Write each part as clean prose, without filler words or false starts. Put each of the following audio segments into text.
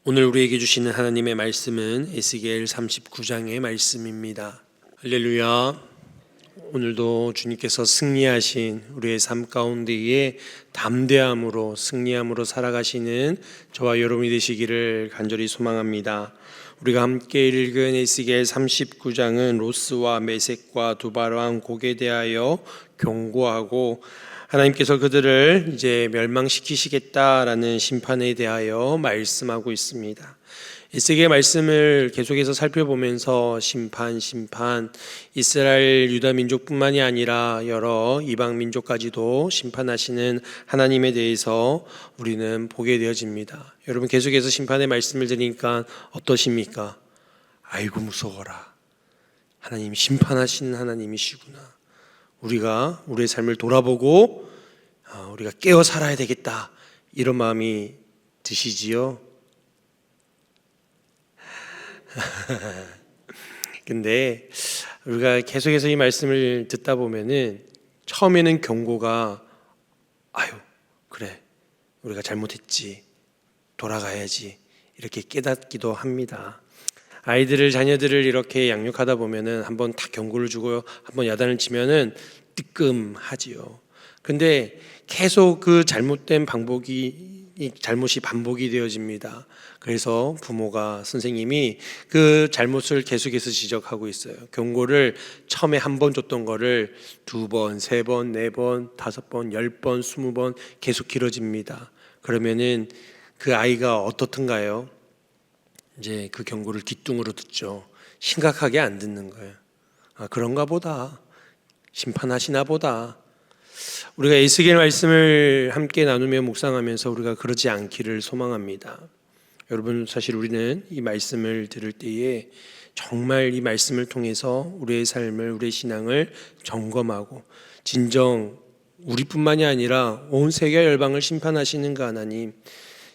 오늘 우리에게 주시는 하나님의 말씀은 에스겔 39장의 말씀입니다. 할렐루야. 오늘도 주님께서 승리하신 우리의 삶 가운데에 담대함으로 승리함으로 살아가시는 저와 여러분이 되시기를 간절히 소망합니다. 우리가 함께 읽은 에스겔 39장은 로스와 메섹과 두발왕 곡에 대하여 경고하고 하나님께서 그들을 이제 멸망시키시겠다라는 심판에 대하여 말씀하고 있습니다. 에스겔 말씀을 계속해서 살펴보면서 심판, 이스라엘 유다 민족뿐만이 아니라 여러 이방 민족까지도 심판하시는 하나님에 대해서 우리는 보게 되어집니다. 여러분, 계속해서 심판의 말씀을 들으니까 어떠십니까? 아이고 무서워라. 하나님 심판하시는 하나님이시구나. 우리가 우리의 삶을 돌아보고 우리가 깨어 살아야 되겠다, 이런 마음이 드시지요? 근데 우리가 계속해서 이 말씀을 듣다 보면은 처음에는 경고가 아유 그래 우리가 잘못했지, 돌아가야지, 이렇게 깨닫기도 합니다. 아이들을, 자녀들을 이렇게 양육하다 보면은 한번 다 경고를 주고 한번 야단을 치면은 뜨끔하지요. 근데 계속 그 잘못이 반복이 되어집니다. 그래서 부모가, 선생님이 그 잘못을 계속해서 지적하고 있어요. 경고를 처음에 한 번 줬던 거를 2번, 3번, 4번, 5번, 10번, 20번 계속 길어집니다. 그러면은 그 아이가 어떻든가요? 이제 그 경고를 귓등으로 듣죠. 심각하게 안 듣는 거예요. 그런가 보다, 심판하시나 보다. 우리가 에스겔 말씀을 함께 나누며 묵상하면서 우리가 그러지 않기를 소망합니다. 여러분, 사실 우리는 이 말씀을 들을 때에 정말 이 말씀을 통해서 우리의 삶을, 우리의 신앙을 점검하고 진정 우리뿐만이 아니라 온 세계 열방을 심판하시는 그 하나님,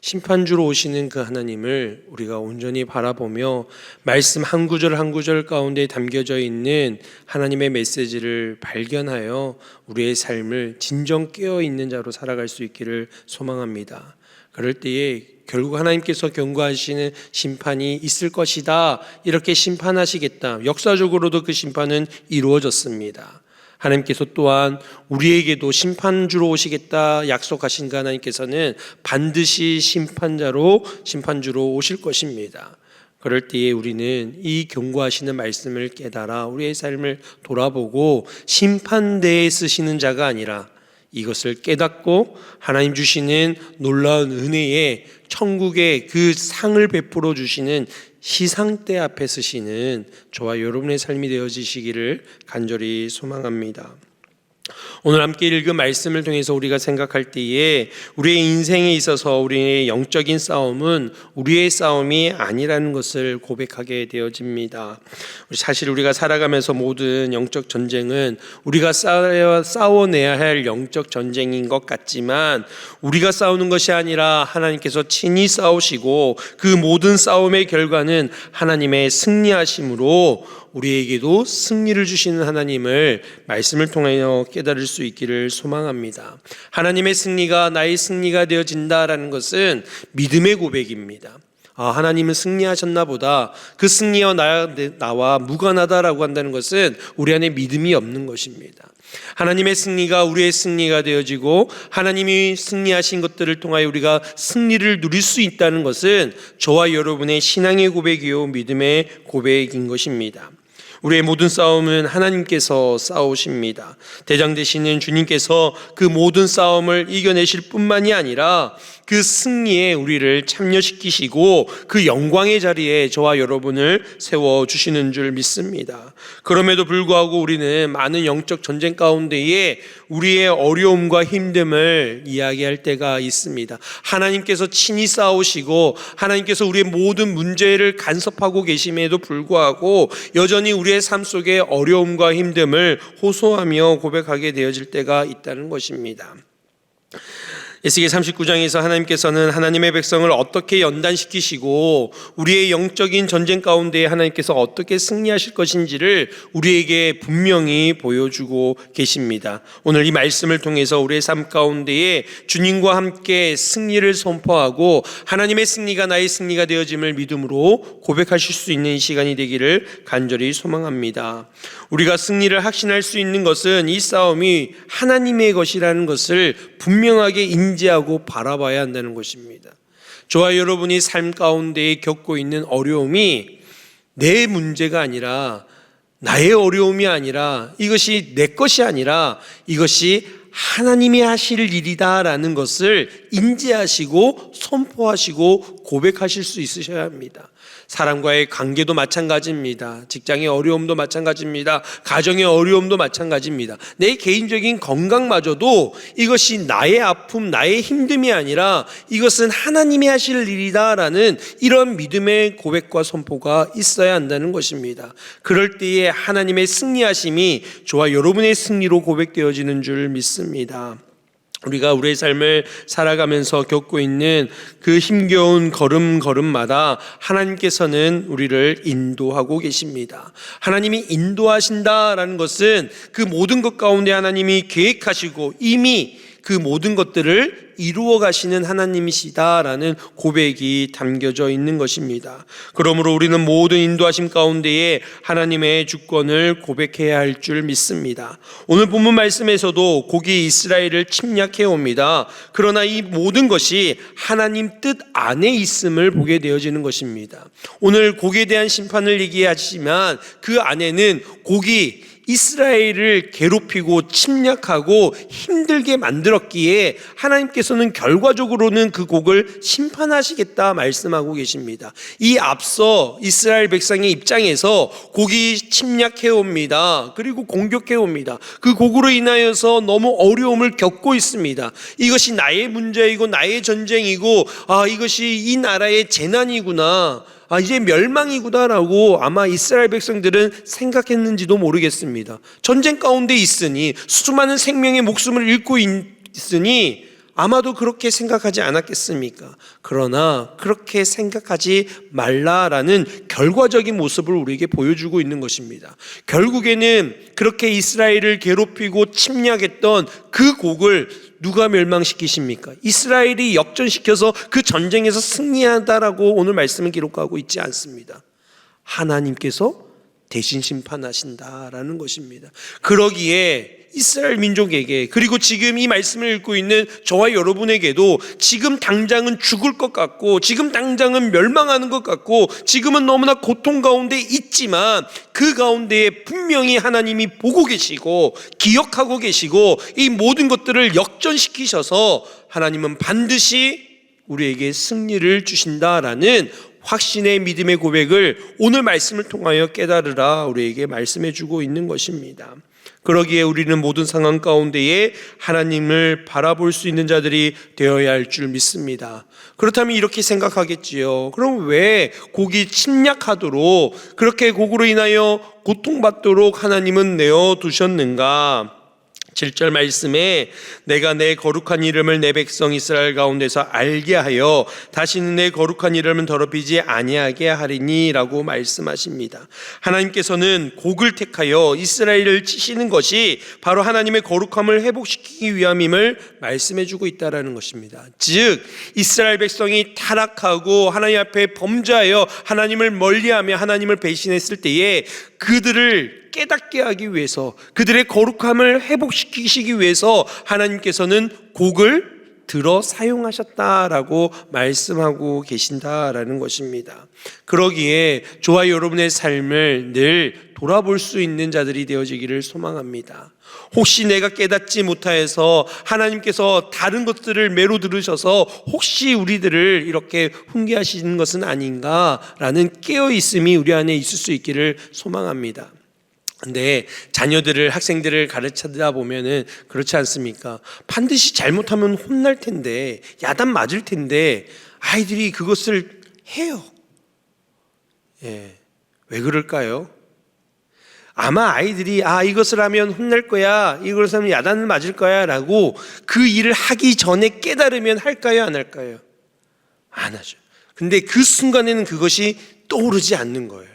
심판주로 오시는 그 하나님을 우리가 온전히 바라보며 말씀 한 구절 한 구절 가운데 담겨져 있는 하나님의 메시지를 발견하여 우리의 삶을 진정 깨어있는 자로 살아갈 수 있기를 소망합니다. 그럴 때에 결국 하나님께서 경고하시는 심판이 있을 것이다, 이렇게 심판하시겠다, 역사적으로도 그 심판은 이루어졌습니다. 하나님께서 또한 우리에게도 심판주로 오시겠다 약속하신 그 하나님께서는 반드시 심판주로 오실 것입니다. 그럴 때에 우리는 이 경고하시는 말씀을 깨달아 우리의 삶을 돌아보고 심판대에 쓰시는 자가 아니라 이것을 깨닫고 하나님 주시는 놀라운 은혜에 천국의 그 상을 베풀어 주시는 시상대 앞에 서시는 저와 여러분의 삶이 되어지시기를 간절히 소망합니다. 오늘 함께 읽은 말씀을 통해서 우리가 생각할 때에 우리의 인생에 있어서 우리의 영적인 싸움은 우리의 싸움이 아니라는 것을 고백하게 되어집니다. 사실 우리가 살아가면서 모든 영적 전쟁은 우리가 싸워내야 할 영적 전쟁인 것 같지만 우리가 싸우는 것이 아니라 하나님께서 친히 싸우시고 그 모든 싸움의 결과는 하나님의 승리하심으로 우리에게도 승리를 주시는 하나님을 말씀을 통하여 깨달을 수 있기를 소망합니다. 하나님의 승리가 나의 승리가 되어진다라는 것은 믿음의 고백입니다. 하나님은 승리하셨나 보다, 그 승리와 나와 무관하다라고 한다는 것은 우리 안에 믿음이 없는 것입니다. 하나님의 승리가 우리의 승리가 되어지고 하나님이 승리하신 것들을 통하여 우리가 승리를 누릴 수 있다는 것은 저와 여러분의 신앙의 고백이요 믿음의 고백인 것입니다. 우리의 모든 싸움은 하나님께서 싸우십니다. 대장 되시는 주님께서 그 모든 싸움을 이겨내실 뿐만이 아니라 그 승리에 우리를 참여시키시고 그 영광의 자리에 저와 여러분을 세워주시는 줄 믿습니다. 그럼에도 불구하고 우리는 많은 영적 전쟁 가운데에 우리의 어려움과 힘듦을 이야기할 때가 있습니다. 하나님께서 친히 싸우시고 하나님께서 우리의 모든 문제를 간섭하고 계심에도 불구하고 여전히 우리의 삶 속에 어려움과 힘듦을 호소하며 고백하게 되어질 때가 있다는 것입니다. 에스겔 39장에서 하나님께서는 하나님의 백성을 어떻게 연단시키시고 우리의 영적인 전쟁 가운데 하나님께서 어떻게 승리하실 것인지를 우리에게 분명히 보여주고 계십니다. 오늘 이 말씀을 통해서 우리의 삶 가운데에 주님과 함께 승리를 선포하고 하나님의 승리가 나의 승리가 되어짐을 믿음으로 고백하실 수 있는 시간이 되기를 간절히 소망합니다. 우리가 승리를 확신할 수 있는 것은 이 싸움이 하나님의 것이라는 것을 분명하게 인지하고 바라봐야 한다는 것입니다. 저와 여러분이 삶 가운데 겪고 있는 어려움이 내 문제가 아니라, 나의 어려움이 아니라, 이것이 내 것이 아니라 이것이 하나님이 하실 일이다라는 것을 인지하시고 선포하시고 고백하실 수 있으셔야 합니다. 사람과의 관계도 마찬가지입니다. 직장의 어려움도 마찬가지입니다. 가정의 어려움도 마찬가지입니다. 내 개인적인 건강마저도 이것이 나의 아픔, 나의 힘듦이 아니라 이것은 하나님이 하실 일이다라는 이런 믿음의 고백과 선포가 있어야 한다는 것입니다. 그럴 때에 하나님의 승리하심이 저와 여러분의 승리로 고백되어지는 줄 믿습니다. 우리가 우리의 삶을 살아가면서 겪고 있는 그 힘겨운 걸음걸음마다 하나님께서는 우리를 인도하고 계십니다. 하나님이 인도하신다라는 것은 그 모든 것 가운데 하나님이 계획하시고 이미 그 모든 것들을 이루어 가시는 하나님이시다라는 고백이 담겨져 있는 것입니다. 그러므로 우리는 모든 인도하심 가운데에 하나님의 주권을 고백해야 할 줄 믿습니다. 오늘 본문 말씀에서도 곡이 이스라엘을 침략해 옵니다. 그러나 이 모든 것이 하나님 뜻 안에 있음을 보게 되어지는 것입니다. 오늘 곡에 대한 심판을 얘기하지만 그 안에는 곡이 이스라엘을 괴롭히고 침략하고 힘들게 만들었기에 하나님께서는 결과적으로는 그 곡을 심판하시겠다 말씀하고 계십니다. 이 앞서 이스라엘 백성의 입장에서 곡이 침략해 옵니다. 그리고 공격해 옵니다. 그 곡으로 인하여서 너무 어려움을 겪고 있습니다. 이것이 나의 문제이고 나의 전쟁이고 이것이 이 나라의 재난이구나, 이제 멸망이구나라고 아마 이스라엘 백성들은 생각했는지도 모르겠습니다. 전쟁 가운데 있으니, 수많은 생명의 목숨을 잃고 있으니 아마도 그렇게 생각하지 않았겠습니까? 그러나 그렇게 생각하지 말라라는 결과적인 모습을 우리에게 보여주고 있는 것입니다. 결국에는 그렇게 이스라엘을 괴롭히고 침략했던 그 곡을 누가 멸망시키십니까? 이스라엘이 역전시켜서 그 전쟁에서 승리한다라고 오늘 말씀을 기록하고 있지 않습니다. 하나님께서 대신 심판하신다라는 것입니다. 그러기에 이스라엘 민족에게, 그리고 지금 이 말씀을 읽고 있는 저와 여러분에게도 지금 당장은 죽을 것 같고, 지금 당장은 멸망하는 것 같고, 지금은 너무나 고통 가운데 있지만 그 가운데에 분명히 하나님이 보고 계시고 기억하고 계시고 이 모든 것들을 역전시키셔서 하나님은 반드시 우리에게 승리를 주신다라는 확신의 믿음의 고백을 오늘 말씀을 통하여 깨달으라 우리에게 말씀해 주고 있는 것입니다. 그러기에 우리는 모든 상황 가운데에 하나님을 바라볼 수 있는 자들이 되어야 할 줄 믿습니다. 그렇다면 이렇게 생각하겠지요. 그럼 왜 곡이 침략하도록, 그렇게 곡으로 인하여 고통받도록 하나님은 내어두셨는가? 7절 말씀에 내가 내 거룩한 이름을 내 백성 이스라엘 가운데서 알게 하여 다시는 내 거룩한 이름을 더럽히지 아니하게 하리니 라고 말씀하십니다. 하나님께서는 곡을 택하여 이스라엘을 치시는 것이 바로 하나님의 거룩함을 회복시키기 위함임을 말씀해 주고 있다는 것입니다. 즉 이스라엘 백성이 타락하고 하나님 앞에 범죄하여 하나님을 멀리하며 하나님을 배신했을 때에 그들을 깨닫게 하기 위해서, 그들의 거룩함을 회복시키시기 위해서 하나님께서는 곡을 들어 사용하셨다라고 말씀하고 계신다라는 것입니다. 그러기에 저와 여러분의 삶을 늘 돌아볼 수 있는 자들이 되어지기를 소망합니다. 혹시 내가 깨닫지 못하여서 하나님께서 다른 것들을 매로 들으셔서 혹시 우리들을 이렇게 훈계하시는 것은 아닌가라는 깨어있음이 우리 안에 있을 수 있기를 소망합니다. 근데 자녀들을, 학생들을 가르치다 보면은 그렇지 않습니까? 반드시 잘못하면 혼날 텐데, 야단 맞을 텐데 아이들이 그것을 해요. 왜 그럴까요? 아마 아이들이 이것을 하면 혼날 거야, 이것을 하면 야단을 맞을 거야 라고 그 일을 하기 전에 깨달으면 할까요, 안 할까요? 안 하죠. 근데 그 순간에는 그것이 떠오르지 않는 거예요.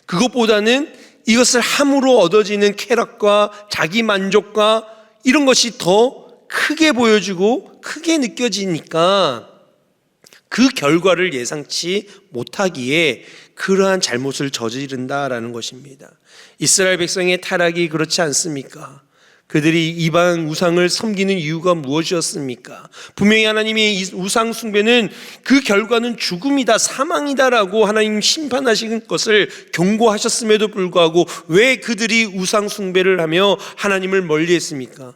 그것보다는 이것을 함으로 얻어지는 쾌락과 자기 만족과 이런 것이 더 크게 보여지고 크게 느껴지니까 그 결과를 예상치 못하기에 그러한 잘못을 저지른다라는 것입니다. 이스라엘 백성의 타락이 그렇지 않습니까? 그들이 이방 우상을 섬기는 이유가 무엇이었습니까? 분명히 하나님이 이 우상 숭배는 그 결과는 죽음이다, 사망이다라고 하나님 심판하신 것을 경고하셨음에도 불구하고 왜 그들이 우상 숭배를 하며 하나님을 멀리했습니까?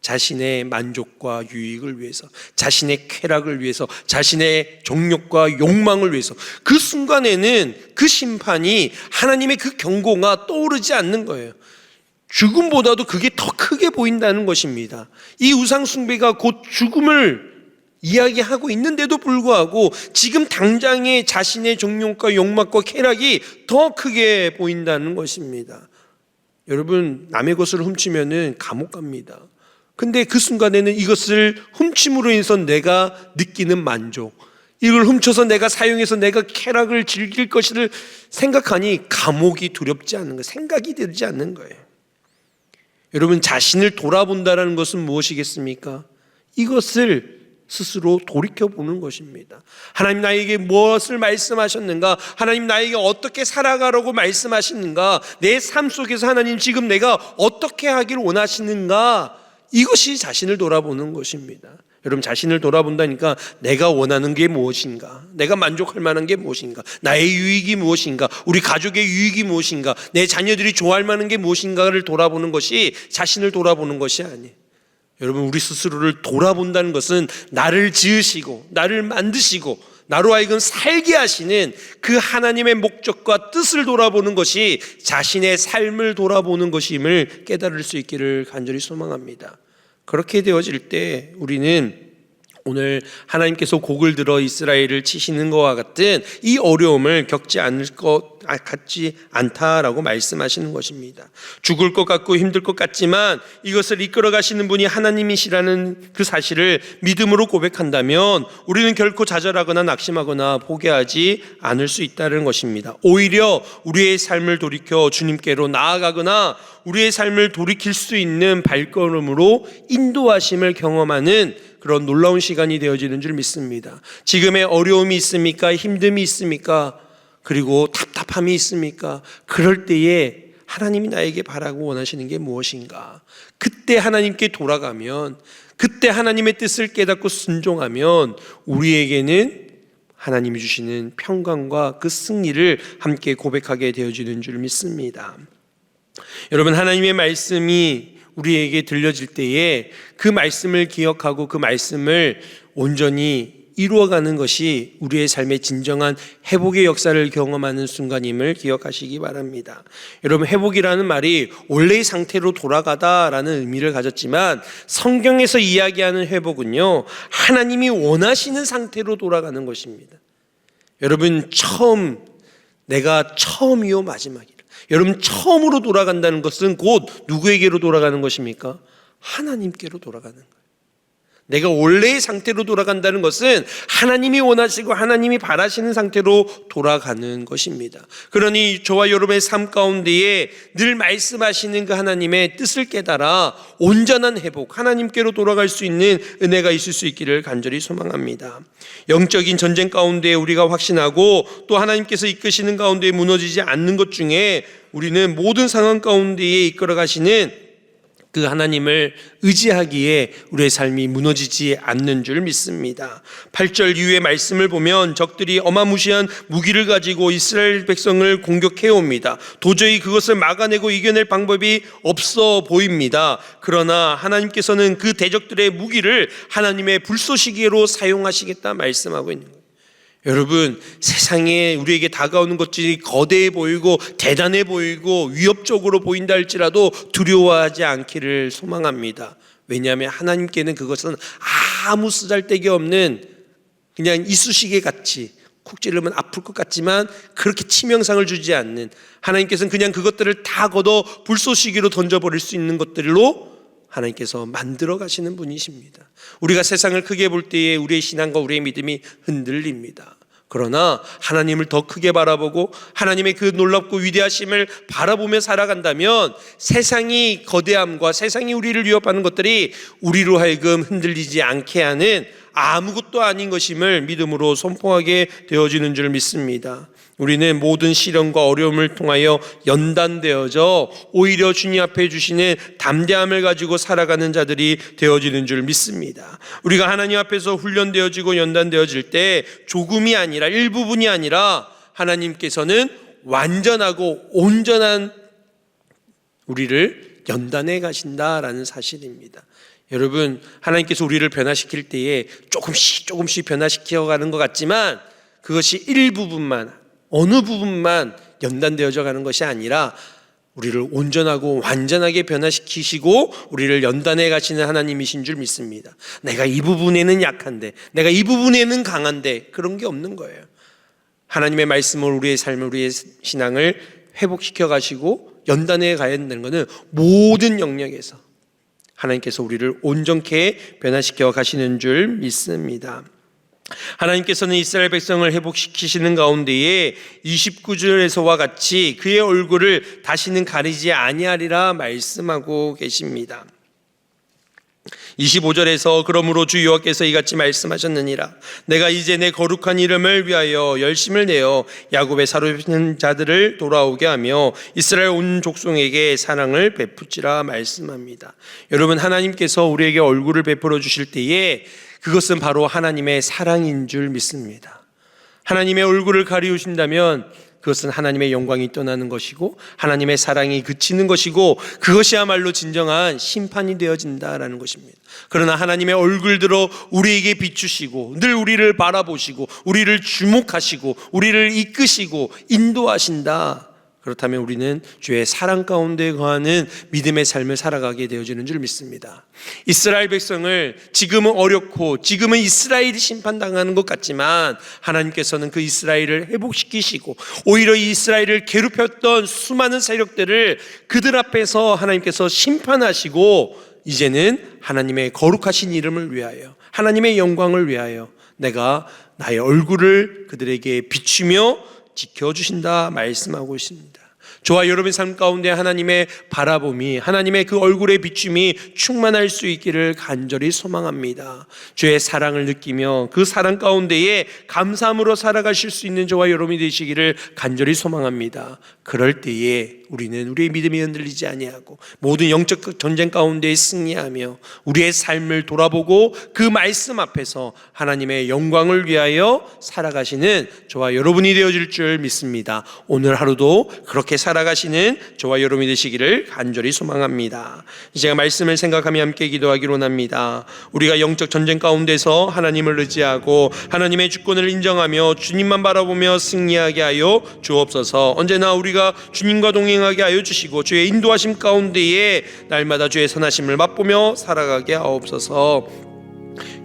자신의 만족과 유익을 위해서, 자신의 쾌락을 위해서, 자신의 정욕과 욕망을 위해서. 그 순간에는 그 심판이, 하나님의 그 경고가 떠오르지 않는 거예요. 죽음보다도 그게 더 크게 보인다는 것입니다. 이 우상 숭배가 곧 죽음을 이야기하고 있는데도 불구하고 지금 당장의 자신의 정욕과 욕망과 쾌락이 더 크게 보인다는 것입니다. 여러분, 남의 것을 훔치면은 감옥 갑니다. 근데 그 순간에는 이것을 훔침으로 인해서 내가 느끼는 만족, 이걸 훔쳐서 내가 사용해서 내가 쾌락을 즐길 것을 생각하니 감옥이 두렵지 않는 거예요. 생각이 들지 않는 거예요. 여러분, 자신을 돌아본다는 것은 무엇이겠습니까? 이것을 스스로 돌이켜보는 것입니다. 하나님 나에게 무엇을 말씀하셨는가? 하나님 나에게 어떻게 살아가라고 말씀하시는가? 내 삶 속에서 하나님 지금 내가 어떻게 하길 원하시는가? 이것이 자신을 돌아보는 것입니다. 여러분, 자신을 돌아본다니까 내가 원하는 게 무엇인가? 내가 만족할 만한 게 무엇인가? 나의 유익이 무엇인가? 우리 가족의 유익이 무엇인가? 내 자녀들이 좋아할 만한 게 무엇인가를 돌아보는 것이 자신을 돌아보는 것이 아니에요. 여러분, 우리 스스로를 돌아본다는 것은 나를 지으시고 나를 만드시고 나로 하여금 살게 하시는 그 하나님의 목적과 뜻을 돌아보는 것이 자신의 삶을 돌아보는 것임을 깨달을 수 있기를 간절히 소망합니다. 그렇게 되어질 때 우리는 오늘 하나님께서 곡을 들어 이스라엘을 치시는 것과 같은 이 어려움을 겪지 않을 것 같지 않다라고 말씀하시는 것입니다. 죽을 것 같고 힘들 것 같지만 이것을 이끌어 가시는 분이 하나님이시라는 그 사실을 믿음으로 고백한다면 우리는 결코 좌절하거나 낙심하거나 포기하지 않을 수 있다는 것입니다. 오히려 우리의 삶을 돌이켜 주님께로 나아가거나 우리의 삶을 돌이킬 수 있는 발걸음으로 인도하심을 경험하는 그런 놀라운 시간이 되어지는 줄 믿습니다. 지금의 어려움이 있습니까? 힘듦이 있습니까? 그리고 답답함이 있습니까? 그럴 때에 하나님이 나에게 바라고 원하시는 게 무엇인가? 그때 하나님께 돌아가면, 그때 하나님의 뜻을 깨닫고 순종하면 우리에게는 하나님이 주시는 평강과 그 승리를 함께 고백하게 되어지는 줄 믿습니다. 여러분, 하나님의 말씀이 우리에게 들려질 때에 그 말씀을 기억하고 그 말씀을 온전히 이루어가는 것이 우리의 삶의 진정한 회복의 역사를 경험하는 순간임을 기억하시기 바랍니다. 여러분, 회복이라는 말이 원래의 상태로 돌아가다라는 의미를 가졌지만 성경에서 이야기하는 회복은요, 하나님이 원하시는 상태로 돌아가는 것입니다. 여러분, 내가 처음이요 마지막이라. 여러분, 처음으로 돌아간다는 것은 곧 누구에게로 돌아가는 것입니까? 하나님께로 돌아가는 거예요. 내가 원래의 상태로 돌아간다는 것은 하나님이 원하시고 하나님이 바라시는 상태로 돌아가는 것입니다. 그러니 저와 여러분의 삶 가운데에 늘 말씀하시는 그 하나님의 뜻을 깨달아 온전한 회복, 하나님께로 돌아갈 수 있는 은혜가 있을 수 있기를 간절히 소망합니다. 영적인 전쟁 가운데 우리가 확신하고 또 하나님께서 이끄시는 가운데 무너지지 않는 것 중에 우리는 모든 상황 가운데에 이끌어 가시는 그 하나님을 의지하기에 우리의 삶이 무너지지 않는 줄 믿습니다. 8절 이후의 말씀을 보면 적들이 어마무시한 무기를 가지고 이스라엘 백성을 공격해 옵니다. 도저히 그것을 막아내고 이겨낼 방법이 없어 보입니다. 그러나 하나님께서는 그 대적들의 무기를 하나님의 불쏘시개로 사용하시겠다 말씀하고 있는 거예요. 여러분, 세상에 우리에게 다가오는 것들이 거대해 보이고 대단해 보이고 위협적으로 보인다 할지라도 두려워하지 않기를 소망합니다. 왜냐하면 하나님께는 그것은 아무 쓰잘데기 없는 그냥 이쑤시개 같이 쿡 찌르면 아플 것 같지만 그렇게 치명상을 주지 않는, 하나님께서는 그냥 그것들을 다 걷어 불쏘시개로 던져버릴 수 있는 것들로 하나님께서 만들어 가시는 분이십니다. 우리가 세상을 크게 볼 때에 우리의 신앙과 우리의 믿음이 흔들립니다. 그러나 하나님을 더 크게 바라보고 하나님의 그 놀랍고 위대하심을 바라보며 살아간다면 세상이 거대함과 세상이 우리를 위협하는 것들이 우리로 하여금 흔들리지 않게 하는 아무것도 아닌 것임을 믿음으로 선포하게 되어지는 줄 믿습니다. 우리는 모든 시련과 어려움을 통하여 연단되어져 오히려 주님 앞에 주시는 담대함을 가지고 살아가는 자들이 되어지는 줄 믿습니다. 우리가 하나님 앞에서 훈련되어지고 연단되어질 때 조금이 아니라 일부분이 아니라 하나님께서는 완전하고 온전한 우리를 연단해 가신다라는 사실입니다. 여러분, 하나님께서 우리를 변화시킬 때에 조금씩 변화시켜가는 것 같지만 그것이 일부분만, 어느 부분만 연단되어져 가는 것이 아니라 우리를 온전하고 완전하게 변화시키시고 우리를 연단해 가시는 하나님이신 줄 믿습니다. 내가 이 부분에는 약한데, 내가 이 부분에는 강한데, 그런 게 없는 거예요. 하나님의 말씀을 우리의 삶을, 우리의 신앙을 회복시켜 가시고 연단해 가야 된다는 것은 모든 영역에서 하나님께서 우리를 온전케 변화시켜 가시는 줄 믿습니다. 하나님께서는 이스라엘 백성을 회복시키시는 가운데에 29절에서와 같이 그의 얼굴을 다시는 가리지 아니하리라 말씀하고 계십니다. 25절에서 그러므로 주 여호와께서 이같이 말씀하셨느니라. 내가 이제 내 거룩한 이름을 위하여 열심을 내어 야곱의 사로잡힌 자들을 돌아오게 하며 이스라엘 온 족속에게 사랑을 베푸지라 말씀합니다. 여러분, 하나님께서 우리에게 얼굴을 베풀어 주실 때에 그것은 바로 하나님의 사랑인 줄 믿습니다. 하나님의 얼굴을 가리우신다면 그것은 하나님의 영광이 떠나는 것이고 하나님의 사랑이 그치는 것이고 그것이야말로 진정한 심판이 되어진다라는 것입니다. 그러나 하나님의 얼굴들로 우리에게 비추시고 늘 우리를 바라보시고 우리를 주목하시고 우리를 이끄시고 인도하신다. 그렇다면 우리는 주의 사랑 가운데 거하는 믿음의 삶을 살아가게 되어지는 줄 믿습니다. 이스라엘 백성을 지금은 어렵고 지금은 이스라엘이 심판당하는 것 같지만 하나님께서는 그 이스라엘을 회복시키시고 오히려 이 이스라엘을 괴롭혔던 수많은 세력들을 그들 앞에서 하나님께서 심판하시고 이제는 하나님의 거룩하신 이름을 위하여 하나님의 영광을 위하여 내가 나의 얼굴을 그들에게 비추며 지켜주신다 말씀하고 있습니다. 저와 여러분의 삶 가운데 하나님의 바라봄이, 하나님의 그 얼굴의 비춤이 충만할 수 있기를 간절히 소망합니다. 주의 사랑을 느끼며 그 사랑 가운데에 감사함으로 살아가실 수 있는 저와 여러분이 되시기를 간절히 소망합니다. 그럴 때에 우리는 우리의 믿음이 흔들리지 아니하고 모든 영적 전쟁 가운데 승리하며 우리의 삶을 돌아보고 그 말씀 앞에서 하나님의 영광을 위하여 살아가시는 저와 여러분이 되어질 줄 믿습니다. 오늘 하루도 그렇게 살아가시는 저와 여러분이 되시기를 간절히 소망합니다. 제가 말씀을 생각하며 함께 기도하기로 합니다. 우리가 영적 전쟁 가운데서 하나님을 의지하고 하나님의 주권을 인정하며 주님만 바라보며 승리하게 하여 주옵소서. 언제나 우리가 주님과 동행하게 하여 주시고 주의 인도하심 가운데에 날마다 주의 선하심을 맛보며 살아가게 하옵소서.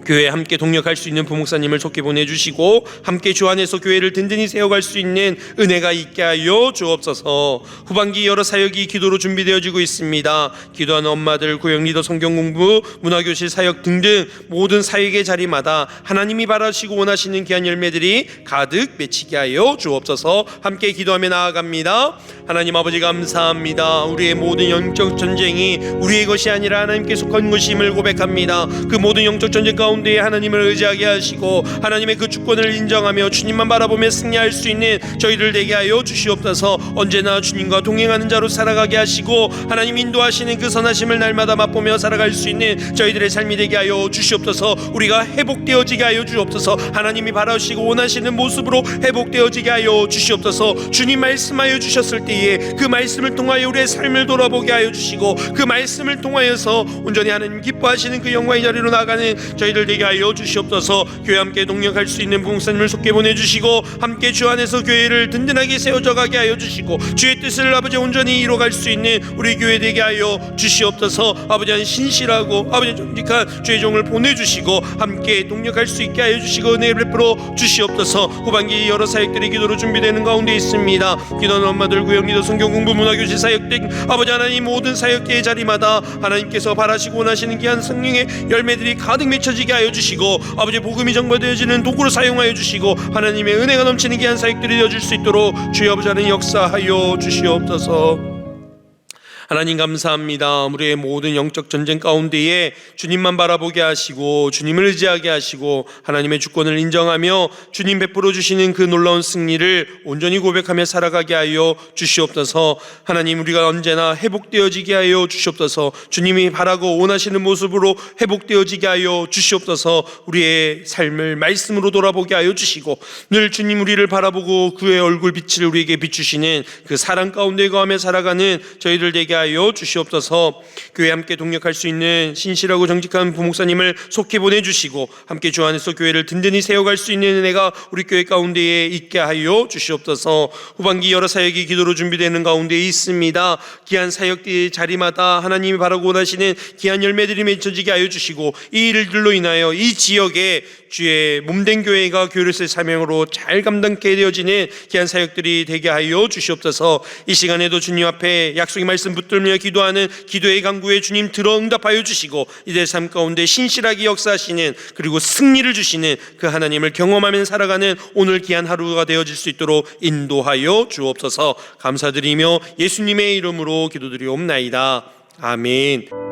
교회에 함께 동력할 수 있는 부목사님을 좋게 보내주시고 함께 주 안에서 교회를 든든히 세워갈 수 있는 은혜가 있게 하여 주옵소서. 후반기 여러 사역이 기도로 준비되어지고 있습니다. 기도하는 엄마들, 구역 리더, 성경 공부, 문화교실 사역 등등 모든 사역의 자리마다 하나님이 바라시고 원하시는 귀한 열매들이 가득 맺히게 하여 주옵소서. 함께 기도하며 나아갑니다. 하나님 아버지 감사합니다. 우리의 모든 영적 전쟁이 우리의 것이 아니라 하나님께 속한 것임을 고백합니다. 그 모든 영적 전쟁 가운데 하나님을 의지하게 하시고 하나님의 그 주권을 인정하며 주님만 바라보며 승리할 수 있는 저희들 되게 하여 주시옵소서. 언제나 주님과 동행하는 자로 살아가게 하시고 하나님 인도하시는 그 선하심을 날마다 맛보며 살아갈 수 있는 저희들의 삶이 되게 하여 주시옵소서. 우리가 회복되어지게 하여 주옵소서. 하나님이 바라시고 원하시는 모습으로 회복되어지게 하여 주시옵소서. 주님 말씀하여 주셨을 때에 그 말씀을 통하여 우리의 삶을 돌아보게 하여 주시고 그 말씀을 통하여서 온전히 하나님 기뻐하시는 그 영광의 자리로 나가는 저희들 저희들 되게 하여 주시옵소서. 교회 함께 동력할 수 있는 부목사님을 속해 보내주시고 함께 주 안에서 교회를 든든하게 세워져 가게 하여 주시고 주의 뜻을 아버지 온전히 이뤄갈 수 있는 우리 교회 되게 하여 주시옵소서. 아버지 한 신실하고 아버지 정직한 주의 종을 보내주시고 함께 동력할 수 있게 하여 주시고 은혜를 베풀어 주시옵소서. 후반기 여러 사역들이 기도로 준비되는 가운데 있습니다. 기도하는 엄마들, 구역리더, 성경 공부, 문화교실 사역 등 아버지 하나님 모든 사역계의 자리마다 하나님께서 바라시고 원하시는 귀한 성령의 열매들이 가득 맺혀지게 하여 주시고 아버지 복음이 전파되어지는 도구로 사용하여 주시고 하나님의 은혜가 넘치는 귀한 사역들이 되어질 수 있도록 주여 아버지 하나님 역사하여 주시옵소서. 하나님 감사합니다. 우리의 모든 영적 전쟁 가운데에 주님만 바라보게 하시고 주님을 의지하게 하시고 하나님의 주권을 인정하며 주님 베풀어 주시는 그 놀라운 승리를 온전히 고백하며 살아가게 하여 주시옵소서. 하나님 우리가 언제나 회복되어지게 하여 주시옵소서. 주님이 바라고 원하시는 모습으로 회복되어지게 하여 주시옵소서. 우리의 삶을 말씀으로 돌아보게 하여 주시고 늘 주님 우리를 바라보고 그의 얼굴 빛을 우리에게 비추시는 그 사랑 가운데 거하며 살아가는 저희들 되게 하여 주시옵소서. 교회 함께 동력할 수 있는 신실하고 정직한 부목사님을 속히 보내주시고 함께 주 안에서 교회를 든든히 세워갈 수 있는 은혜가 우리 교회 가운데에 있게 하여 주시옵소서. 후반기 여러 사역이 기도로 준비되는 가운데 있습니다. 귀한 사역의 자리마다 하나님이 바라고 원하시는 귀한 열매들이 맺혀지게 하여 주시고 이 일들로 인하여 이 지역에 주의 몸된 교회가 교회를 쓸 사명으로 잘 감당케 되어지는 귀한 사역들이 되게 하여 주시옵소서. 이 시간에도 주님 앞에 약속의 말씀 붙들며 기도하는 기도의 간구에 주님 들어 응답하여 주시고 이들 삶 가운데 신실하게 역사하시는 그리고 승리를 주시는 그 하나님을 경험하며 살아가는 오늘 귀한 하루가 되어질 수 있도록 인도하여 주옵소서. 감사드리며 예수님의 이름으로 기도드리옵나이다. 아멘.